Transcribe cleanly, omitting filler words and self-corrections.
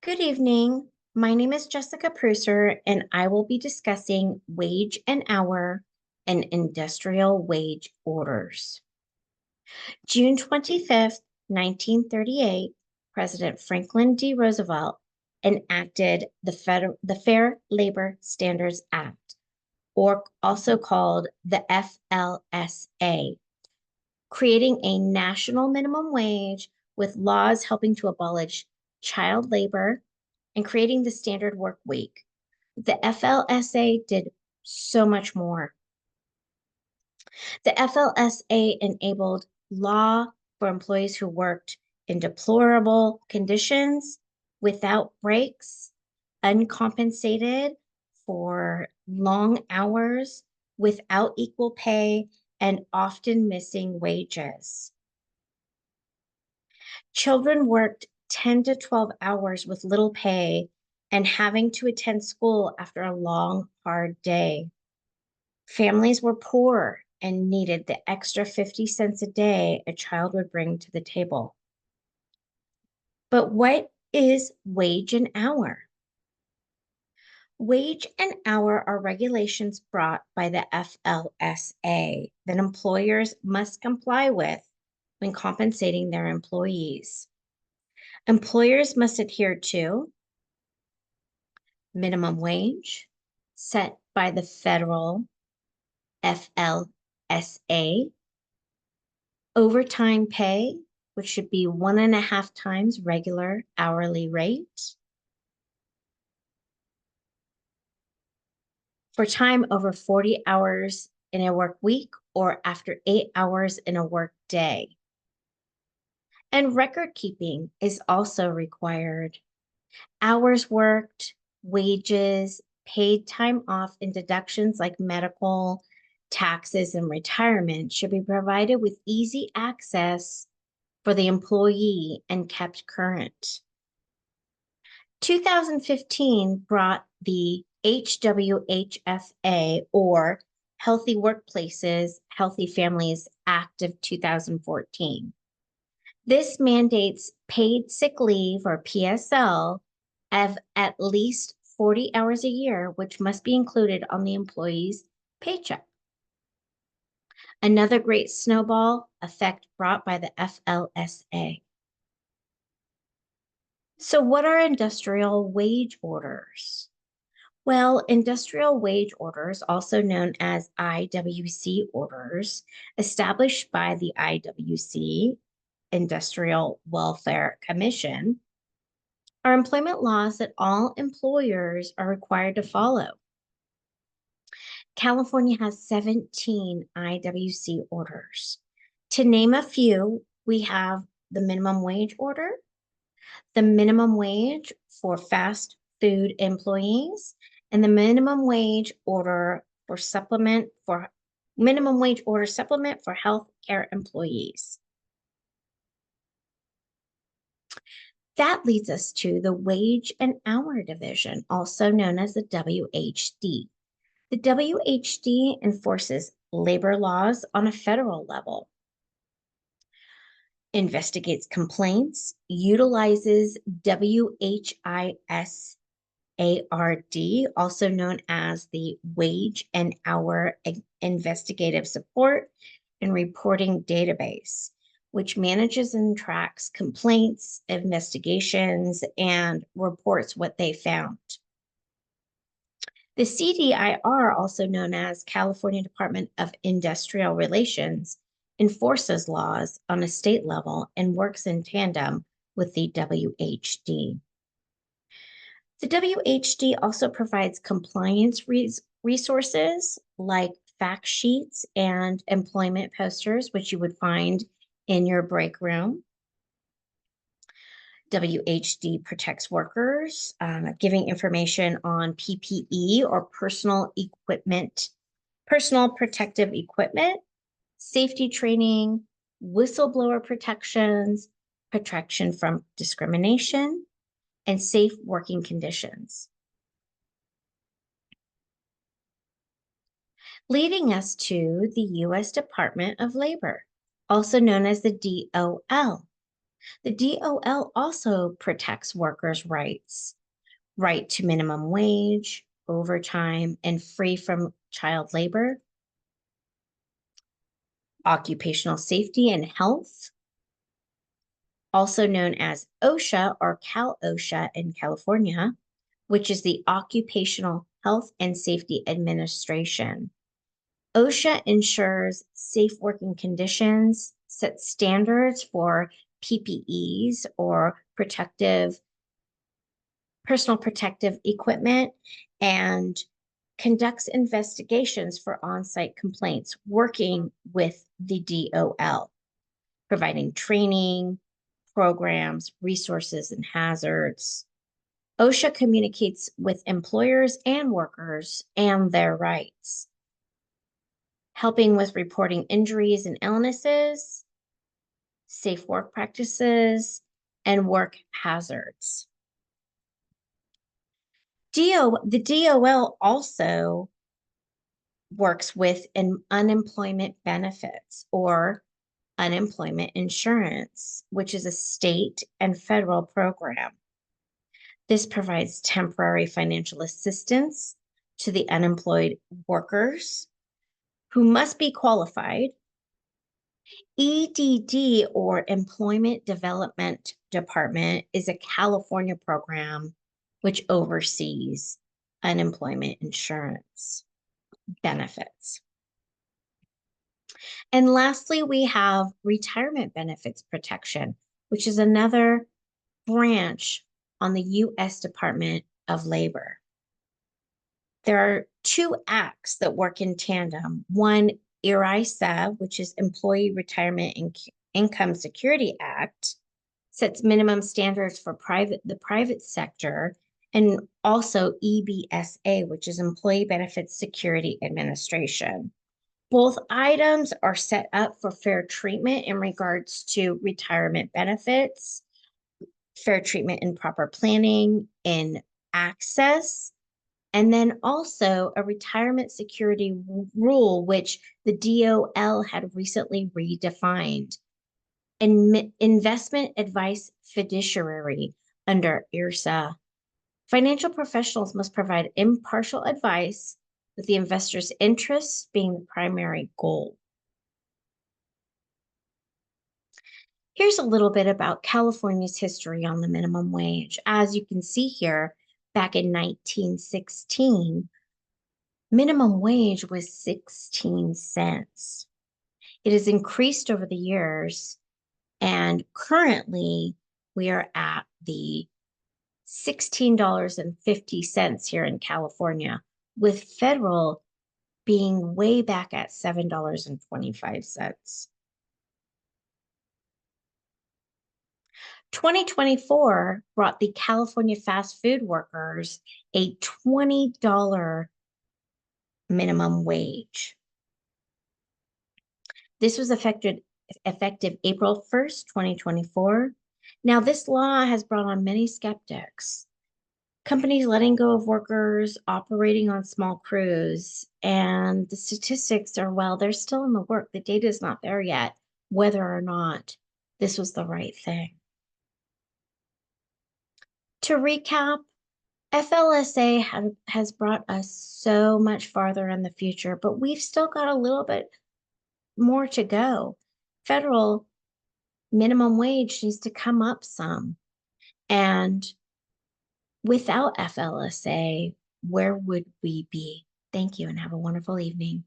Good evening. My name is Jessica Pruser, and I will be discussing wage and hour and industrial wage orders. June 25th, 1938, President Franklin D. Roosevelt enacted the Fair Labor Standards Act, or also called the FLSA, creating a national minimum wage with laws helping to abolish child labor and creating the standard work week. The FLSA did so much more. The FLSA enabled law for employees who worked in deplorable conditions, without breaks, uncompensated, for long hours, without equal pay, and often missing wages. Children worked 10 to 12 hours with little pay and having to attend school after a long, hard day. Families were poor and needed the extra 50 cents a day a child would bring to the table. But what is wage and hour? Wage and hour are regulations brought by the FLSA that employers must comply with when compensating their employees. Employers must adhere to minimum wage set by the federal FLSA, overtime pay, which should be 1.5 times regular hourly rate, for time over 40 hours in a work week or after 8 hours in a work day. And record keeping is also required. Hours worked, wages, paid time off, and deductions like medical, taxes, and retirement should be provided with easy access for the employee and kept current. 2015 brought the HWHFA, or Healthy Workplaces, Healthy Families Act of 2014. This mandates paid sick leave, or PSL, of at least 40 hours a year, which must be included on the employee's paycheck. Another great snowball effect brought by the FLSA. So, what are industrial wage orders? Well, industrial wage orders, also known as IWC orders, established by the IWC, Industrial Welfare Commission, are employment laws that all employers are required to follow. California has 17 IWC orders. To name a few, we have the minimum wage order, the minimum wage for fast food employees, and the minimum wage order for minimum wage order supplement for healthcare employees. That leads us to the wage and hour division, also known as the WHD. The WHD enforces labor laws on a federal level, investigates complaints, utilizes WHIS ARD, also known as the Wage and Hour Investigative Support and Reporting Database, which manages and tracks complaints, investigations, and reports what they found. The CDIR, also known as California Department of Industrial Relations, enforces laws on a state level and works in tandem with the WHD. The WHD also provides compliance resources like fact sheets and employment posters, which you would find in your break room. WHD protects workers, giving information on PPE, or personal protective equipment, safety training, whistleblower protections, protection from discrimination, and safe working conditions. Leading us to the U.S. Department of Labor, also known as the DOL. The DOL also protects workers' rights, right to minimum wage, overtime, and free from child labor, occupational safety and health, also known as OSHA or Cal OSHA in California, which is the Occupational Health and Safety Administration. OSHA ensures safe working conditions, sets standards for PPEs or personal protective equipment, and conducts investigations for on-site complaints, working with the DOL, providing training, programs, resources, and hazards. OSHA communicates with employers and workers and their rights, helping with reporting injuries and illnesses, safe work practices, and work hazards. The DOL also works with unemployment benefits or unemployment insurance, which is a state and federal program. This provides temporary financial assistance to the unemployed workers who must be qualified. EDD or Employment Development Department is a California program which oversees unemployment insurance benefits. And lastly, we have retirement benefits protection, which is another branch on the U.S. Department of Labor. There are two acts that work in tandem. One, ERISA, which is Employee Retirement and Income Security Act, sets minimum standards for the private sector, and also EBSA, which is Employee Benefits Security Administration. Both items are set up for fair treatment in regards to retirement benefits, fair treatment in proper planning and access, and then also a retirement security rule, which the DOL had recently redefined. Investment advice fiduciary under ERISA. Financial professionals must provide impartial advice with the investor's interests being the primary goal. Here's a little bit about California's history on the minimum wage. As you can see here, back in 1916, minimum wage was 16 cents. It has increased over the years, and currently we are at the $16.50 here in California, with federal being way back at $7.25. 2024 brought the California fast food workers a $20 minimum wage. This was effective April 1st, 2024. Now, this law has brought on many skeptics. Companies letting go of workers, operating on small crews, and the statistics are, well, they're still in the work. The data is not there yet, whether or not this was the right thing. To recap, FLSA has brought us so much farther in the future, but we've still got a little bit more to go. Federal minimum wage needs to come up some. And without FLSA, where would we be? Thank you and have a wonderful evening.